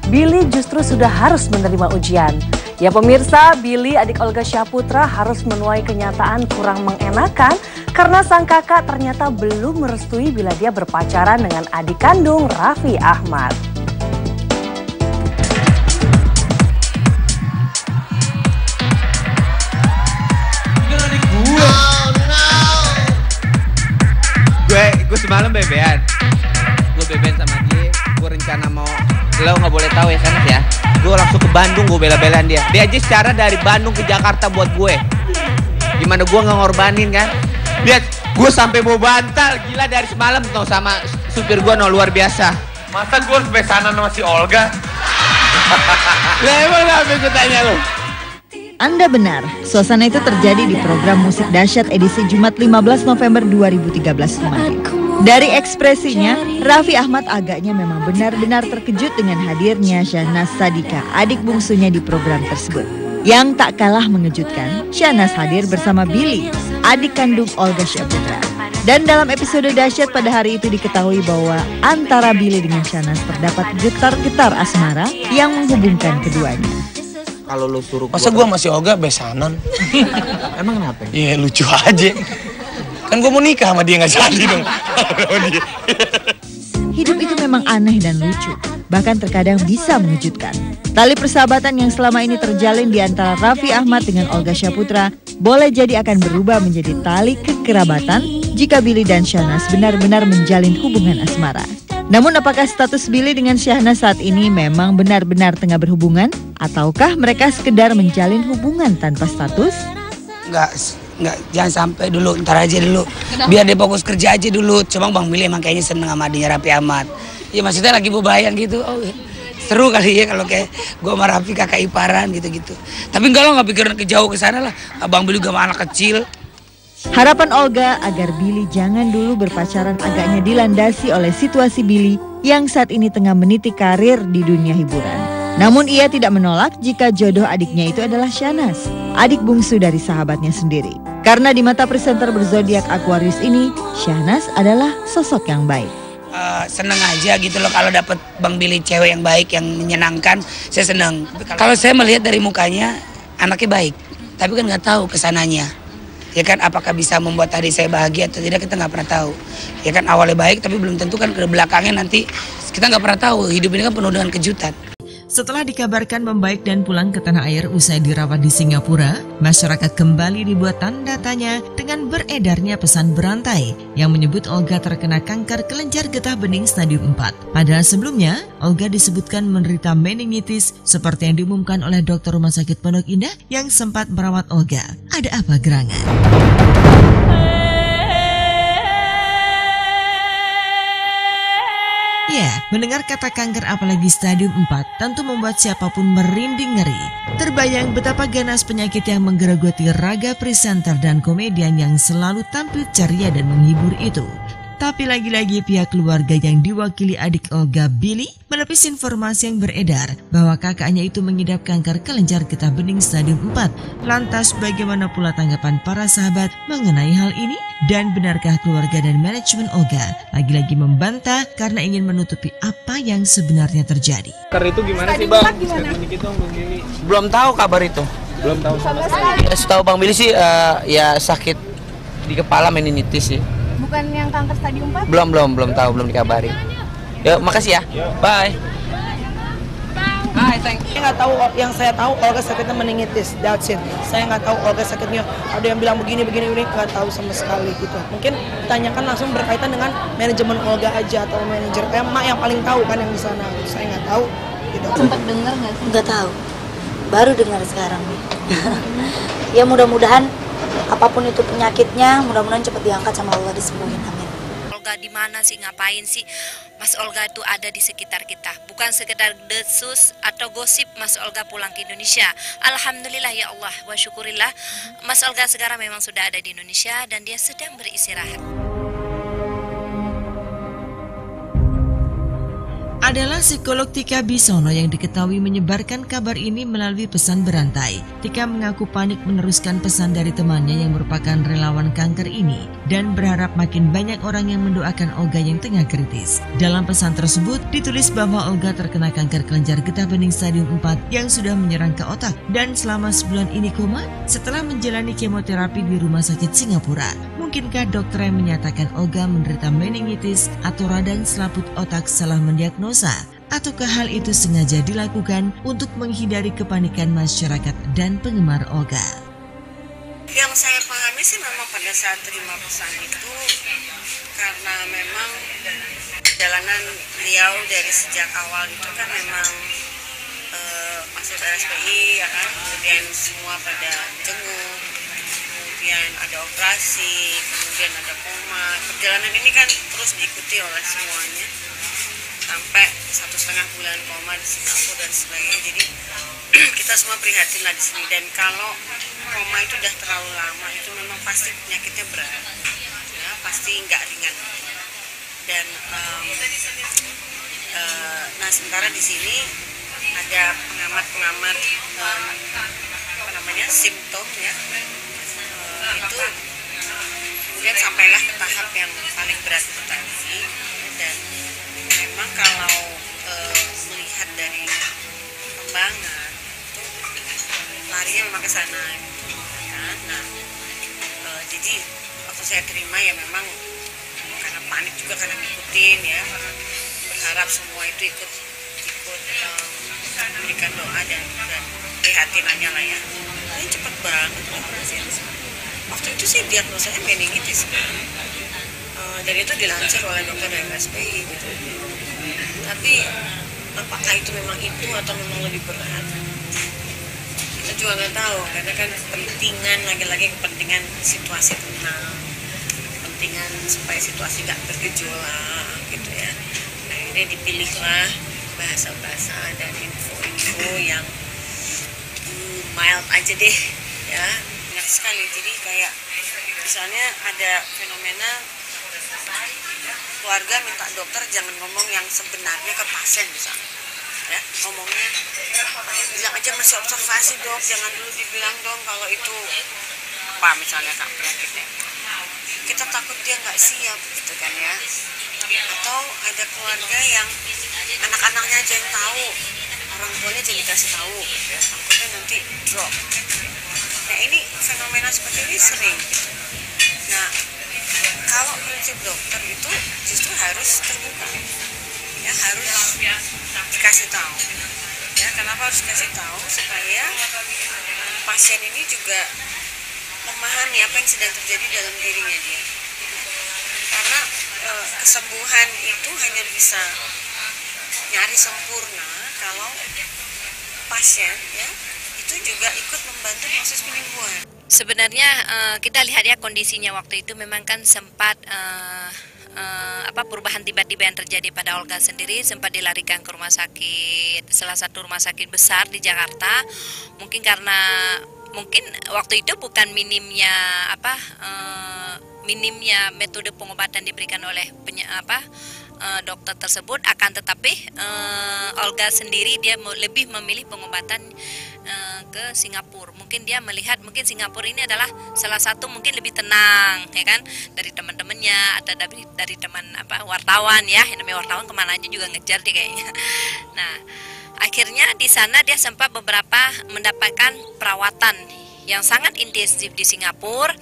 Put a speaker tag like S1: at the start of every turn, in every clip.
S1: Billy justru sudah harus menerima ujian. Ya pemirsa, Billy adik Olga Syahputra harus menuai kenyataan kurang mengenakan karena sang kakak ternyata belum merestui bila dia berpacaran dengan adik kandung Raffi Ahmad.
S2: Gue semalam bebean. Gue bebean sama dia. Gue rencana mau, lo nggak boleh tahu ya Sanas ya. Gue langsung ke Bandung, gue bela-belaan dia. Dia aja secara dari Bandung ke Jakarta buat gue. Gimana gue nggak ngorbanin kan? Lihat, gue sampai mau bantal. Gila dari semalam tuh sama supir gue luar biasa.
S3: Masa gue harus besanan sama si Olga?
S2: Lah emang apa gue tanya lo?
S4: Anda benar, suasana itu terjadi di program Musik Dahsyat edisi Jumat 15 November 2013 kemarin. Dari ekspresinya, Raffi Ahmad agaknya memang benar-benar terkejut dengan hadirnya Syahnas Sadika, adik bungsunya di program tersebut. Yang tak kalah mengejutkan, Syahnas hadir bersama Billy, adik kandung Olga Syahputra. Dan dalam episode Dahsyat pada hari itu diketahui bahwa antara Billy dengan Syahnas terdapat getar-getar asmara yang menghubungkan keduanya.
S2: Kalau lu suruh
S3: masa gue masih Olga besanan?
S2: Emang kenapa?
S3: Iya lucu aja. Kan gue mau nikah sama dia, nggak jadi dong.
S4: Hidup itu memang aneh dan lucu, bahkan terkadang bisa mengejutkan. Tali persahabatan yang selama ini terjalin di antara Raffi Ahmad dengan Olga Syahputra boleh jadi akan berubah menjadi tali kekerabatan jika Billy dan Syahnas benar-benar menjalin hubungan asmara. Namun apakah status Billy dengan Syahnas saat ini memang benar-benar tengah berhubungan? Ataukah mereka sekedar menjalin hubungan tanpa status?
S5: Enggak, jangan sampai dulu, ntar aja dulu. Biar dia fokus kerja aja dulu. Cuma Bang Billy emang kayaknya seneng sama adiknya Raffi Ahmad. Ya maksudnya lagi bebayang gitu. Oh, seru kali ya kalau kayak gue sama Raffi kakak iparan gitu-gitu. Tapi enggak lah, nggak pikiran ke jauh ke sana lah. Bang Billy juga sama anak kecil.
S4: Harapan Olga agar Billy jangan dulu berpacaran agaknya dilandasi oleh situasi Billy yang saat ini tengah meniti karir di dunia hiburan. Namun ia tidak menolak jika jodoh adiknya itu adalah Syahnas, adik bungsu dari sahabatnya sendiri. Karena di mata presenter berzodiak Aquarius ini, Syahnas adalah sosok yang baik.
S5: Seneng aja gitu loh kalau dapet Bang Billy cewek yang baik, yang menyenangkan, saya seneng. Kalau saya melihat dari mukanya, anaknya baik, tapi kan nggak tahu kesananya. Ya kan apakah bisa membuat adik saya bahagia atau tidak kita nggak pernah tahu. Ya kan awalnya baik tapi belum tentu kan ke belakangnya nanti kita nggak pernah tahu. Hidup ini kan penuh dengan kejutan.
S6: Setelah dikabarkan membaik dan pulang ke tanah air usai dirawat di Singapura, masyarakat kembali dibuat tanda tanya dengan beredarnya pesan berantai yang menyebut Olga terkena kanker kelenjar getah bening stadium 4. Padahal sebelumnya, Olga disebutkan menderita meningitis seperti yang diumumkan oleh dokter Rumah Sakit Pondok Indah yang sempat merawat Olga. Ada apa gerangan? Ya, mendengar kata kanker apalagi stadium 4 tentu membuat siapapun merinding ngeri. Terbayang betapa ganas penyakit yang menggerogoti raga presenter dan komedian yang selalu tampil ceria dan menghibur itu. Tapi lagi-lagi pihak keluarga yang diwakili adik Olga, Billy, menepis informasi yang beredar bahwa kakaknya itu mengidap kanker kelenjar getah bening stadium 4. Lantas bagaimana pula tanggapan para sahabat mengenai hal ini? Dan benarkah keluarga dan manajemen Olga lagi-lagi membantah karena ingin menutupi apa yang sebenarnya terjadi?
S3: Kanker itu gimana sih Bang?
S2: Belum tahu kabar itu.
S3: Belum tahu.
S2: Ya, setahu Bang Billy sih ya sakit di kepala meningitis sih.
S7: Bukan yang kanker stadium 4?
S2: Belum tahu, belum dikabari. Ya, makasih ya. Bye.
S5: Hai, thank you. Saya nggak tahu, yang saya tahu Olga sakitnya meningitis, that's it. Saya nggak tahu Olga sakitnya, ada yang bilang begini, nggak tahu sama sekali gitu. Mungkin ditanyakan langsung berkaitan dengan manajemen Olga aja atau manajer Emma yang paling tahu kan yang di sana. Saya nggak tahu. Gitu.
S7: Sempat dengar nggak sih?
S8: Nggak tahu, baru dengar sekarang nih. Ya mudah-mudahan apapun itu penyakitnya, mudah-mudahan cepat diangkat sama Allah, disembuhin, amin.
S9: Olga di mana sih, ngapain sih? Mas Olga itu ada di sekitar kita, bukan sekedar desus atau gosip Mas Olga pulang ke Indonesia. Alhamdulillah ya Allah wa syukurillah, Mas Olga sekarang memang sudah ada di Indonesia dan dia sedang beristirahat.
S6: adalah psikolog Tika Bisono yang diketahui menyebarkan kabar ini melalui pesan berantai. Tika mengaku panik meneruskan pesan dari temannya yang merupakan relawan kanker ini dan berharap makin banyak orang yang mendoakan Olga yang tengah kritis. Dalam pesan tersebut ditulis bahwa Olga terkena kanker kelenjar getah bening stadium 4 yang sudah menyerang ke otak dan selama sebulan ini koma setelah menjalani kemoterapi di rumah sakit Singapura. Mungkinkah dokter yang menyatakan Olga menderita meningitis atau radang selaput otak salah mendiagnosa? Ataukah hal itu sengaja dilakukan untuk menghindari kepanikan masyarakat dan penggemar Olga?
S10: Yang saya pahami sih memang pada saat terima pesan itu karena memang perjalanan beliau dari sejak awal itu kan memang masuk RSPI ya kan, kemudian semua pada jenguk, kemudian ada operasi, kemudian ada koma. Perjalanan ini kan terus diikuti oleh semuanya sampai 1,5 bulan koma di Singapura dan sebagainya. Jadi kita semua prihatin lah di sini. Dan kalau koma itu udah terlalu lama itu memang pasti penyakitnya berat, ya pasti nggak ringan. Dan nah sementara di sini ada pengamat simptom ya. Itu kemudian sampailah ke tahap yang paling berat itu tadi, dan memang kalau melihat dari perkembangan itu larinya memang ke sana kan. Nah jadi waktu saya terima ya memang karena panik juga, karena ngikutin ya, berharap semua itu ikut memberikan doa dan prihatinannya lah ya. Ini cepat banget operasi. Waktu itu sih diagnosanya meningitis, dan itu dilansir oleh dokter dari RSPI gitu. Tapi apakah itu memang itu atau memang lebih berat? Kita juga nggak tahu, karena kan kepentingan, lagi-lagi kepentingan situasi tenang, kepentingan supaya situasi nggak bergejolak gitu ya. Nah ini dipilihlah bahasa-bahasa dan info-info yang mild aja deh ya. Banyak sekali, jadi kayak misalnya ada fenomena keluarga minta dokter jangan ngomong yang sebenarnya ke pasien misalnya ya, ngomongnya bilang aja masih observasi dok, jangan dulu dibilang dong kalau itu apa misalnya kak penyakitnya, kita takut dia nggak siap gitu kan ya. Atau ada keluarga yang anak-anaknya aja yang tahu, orang tuanya jadi dikasih tahu ya, takutnya nanti drop. Nah ini fenomena seperti ini sering gitu. Nah kalau prinsip dokter itu justru harus terbuka ya, harus dikasih tahu ya. Kenapa harus dikasih tahu? Supaya pasien ini juga memahami apa yang sedang terjadi dalam dirinya dia. Karena kesembuhan itu hanya bisa nyaris sempurna kalau pasien ya itu juga ikut membantu proses penyembuhan.
S9: Sebenarnya kita lihat ya kondisinya waktu itu memang kan sempat perubahan tiba-tiba yang terjadi pada Olga sendiri, sempat dilarikan ke rumah sakit, salah satu rumah sakit besar di Jakarta. Mungkin karena waktu itu bukan minimnya metode pengobatan diberikan oleh dokter tersebut, akan tetapi Olga sendiri dia lebih memilih pengobatan ke Singapura. Mungkin dia melihat Singapura ini adalah salah satu mungkin lebih tenang ya kan, dari teman-temannya atau dari teman wartawan ya, yang namanya wartawan kemana aja juga ngejar dia kayaknya. Nah akhirnya di sana dia sempat beberapa mendapatkan perawatan yang sangat intensif di Singapura.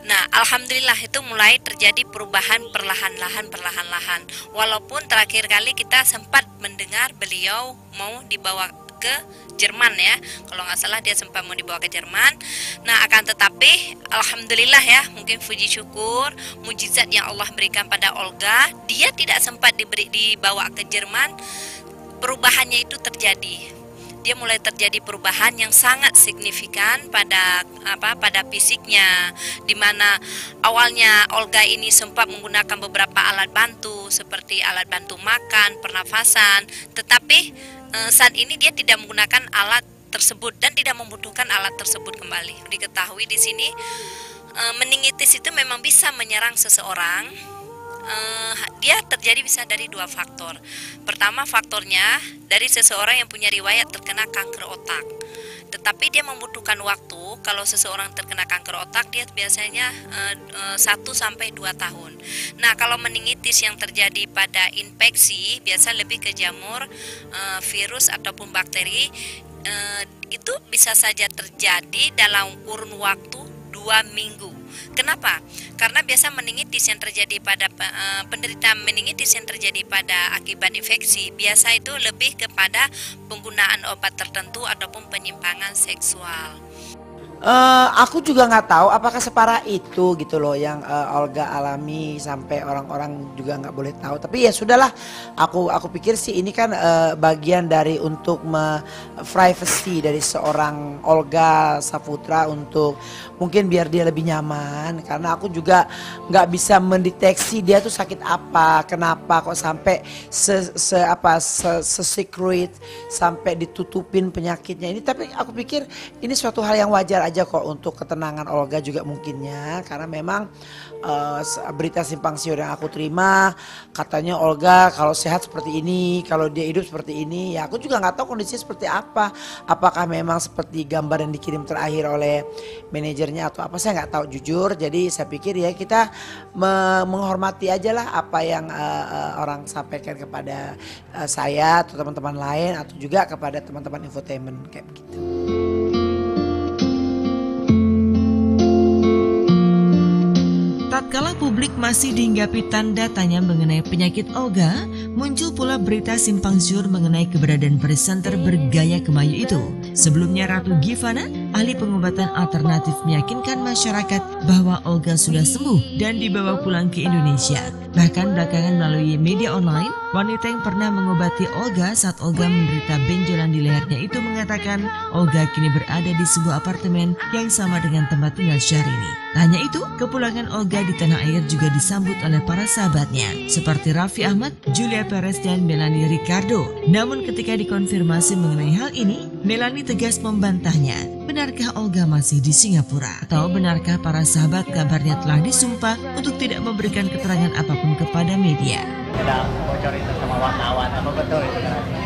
S9: Nah, alhamdulillah itu mulai terjadi perubahan perlahan-lahan. Walaupun terakhir kali kita sempat mendengar beliau mau dibawa ke Jerman ya. Kalau nggak salah dia sempat mau dibawa ke Jerman. Nah, akan tetapi alhamdulillah ya, mungkin puji syukur mujizat yang Allah berikan pada Olga, dia tidak sempat dibawa ke Jerman. Perubahannya itu terjadi. Dia mulai terjadi perubahan yang sangat signifikan pada fisiknya, di mana awalnya Olga ini sempat menggunakan beberapa alat bantu seperti alat bantu makan, pernafasan, tetapi saat ini dia tidak menggunakan alat tersebut dan tidak membutuhkan alat tersebut kembali. Diketahui di sini meningitis itu memang bisa menyerang seseorang dia terjadi bisa dari dua faktor. Pertama, faktornya dari seseorang yang punya riwayat terkena kanker otak. Tetapi dia membutuhkan waktu. Kalau seseorang terkena kanker otak, dia biasanya 1 sampai 2 tahun. Nah, kalau meningitis yang terjadi pada infeksi, biasa lebih ke jamur, virus ataupun bakteri, itu bisa saja terjadi dalam kurun waktu 2 minggu. Kenapa? Karena biasa meningitis yang terjadi pada penderita meningitis yang terjadi pada akibat infeksi biasa itu lebih kepada penggunaan obat tertentu ataupun penyimpangan seksual.
S11: Aku juga nggak tahu apakah separah itu gitu loh yang Olga alami sampai orang-orang juga nggak boleh tahu. Tapi ya sudahlah, aku pikir sih ini kan bagian dari untuk privacy dari seorang Olga Saputra untuk mungkin biar dia lebih nyaman. Karena aku juga nggak bisa mendeteksi dia tuh sakit apa, kenapa kok sampai secret sampai ditutupin penyakitnya ini. Tapi aku pikir ini suatu hal yang wajar aja kok untuk ketenangan Olga juga mungkinnya, karena memang berita simpang siur yang aku terima katanya Olga kalau sehat seperti ini, kalau dia hidup seperti ini. Ya aku juga nggak tahu kondisinya seperti apa, apakah memang seperti gambar yang dikirim terakhir oleh manajernya atau apa, saya nggak tahu jujur. Jadi saya pikir ya kita menghormati aja lah apa yang orang sampaikan kepada saya atau teman-teman lain atau juga kepada teman-teman infotainment kayak begitu.
S6: Tatkala publik masih dihinggapi tanda tanya mengenai penyakit Olga, muncul pula berita simpang siur mengenai keberadaan presenter bergaya kemayu itu. Sebelumnya Ratu Givana, ahli pengobatan alternatif, meyakinkan masyarakat bahwa Olga sudah sembuh dan dibawa pulang ke Indonesia. Bahkan belakangan melalui media online, wanita yang pernah mengobati Olga saat Olga menderita benjolan di lehernya itu mengatakan Olga kini berada di sebuah apartemen yang sama dengan tempat tinggal Syahrini. Tak hanya itu, kepulangan Olga di tanah air juga disambut oleh para sahabatnya seperti Raffi Ahmad, Julia Perez, dan Melanie Ricardo. Namun ketika dikonfirmasi mengenai hal ini, Melanie tegas membantahnya. Benarkah Olga masih di Singapura? Atau benarkah para sahabat kabarnya telah disumpah untuk tidak memberikan keterangan apapun kepada media?
S12: Udah bocor itu sama wartawan, apa betul itu?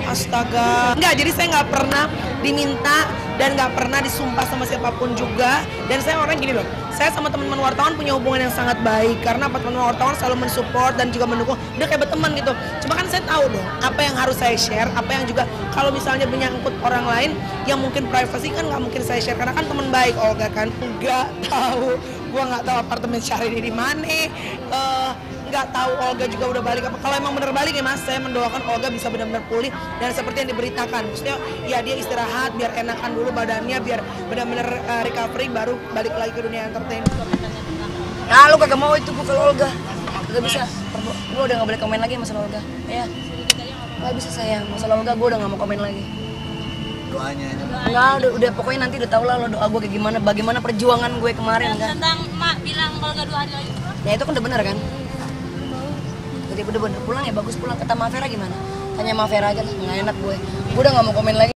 S13: Astaga, enggak, jadi saya nggak pernah diminta dan nggak pernah disumpah sama siapapun juga. Dan saya orang gini loh, saya sama teman-teman wartawan punya hubungan yang sangat baik karena teman-teman wartawan selalu mensupport dan juga mendukung, udah kayak berteman gitu. Cuma kan saya tahu dong apa yang harus saya share, apa yang juga kalau misalnya menyangkut orang lain yang mungkin privasi kan nggak mungkin saya share karena kan teman baik Olga kan. Nggak tahu, gua nggak tahu apartemen Syahrini di mana. Nggak tahu Olga juga udah balik apa. Kalau emang bener balik ya mas, saya mendoakan Olga bisa benar-benar pulih dan seperti yang diberitakan. Maksudnya ya dia istirahat biar enakan dulu badannya, biar benar-benar recovery baru balik lagi ke dunia entertainment.
S14: Nah lu kagak mau itu kalau Olga, kagak bisa. Lu udah nggak boleh komen lagi masalah Olga. Ya, nggak bisa sayang masalah Olga, gue udah nggak mau komen lagi.
S12: Doanya aja.
S14: Enggak, udah pokoknya nanti udah tau lah lo doa gue kayak gimana, bagaimana perjuangan gue kemarin kan.
S15: Tentang emak bilang Olga 2 hari lagi.
S14: Ya itu kan udah bener kan. Jadi bener-bener pulang ya bagus pulang. Kata Mavera gimana? Tanya Mavera aja lah, nggak enak gue. Gue udah nggak mau komen lagi.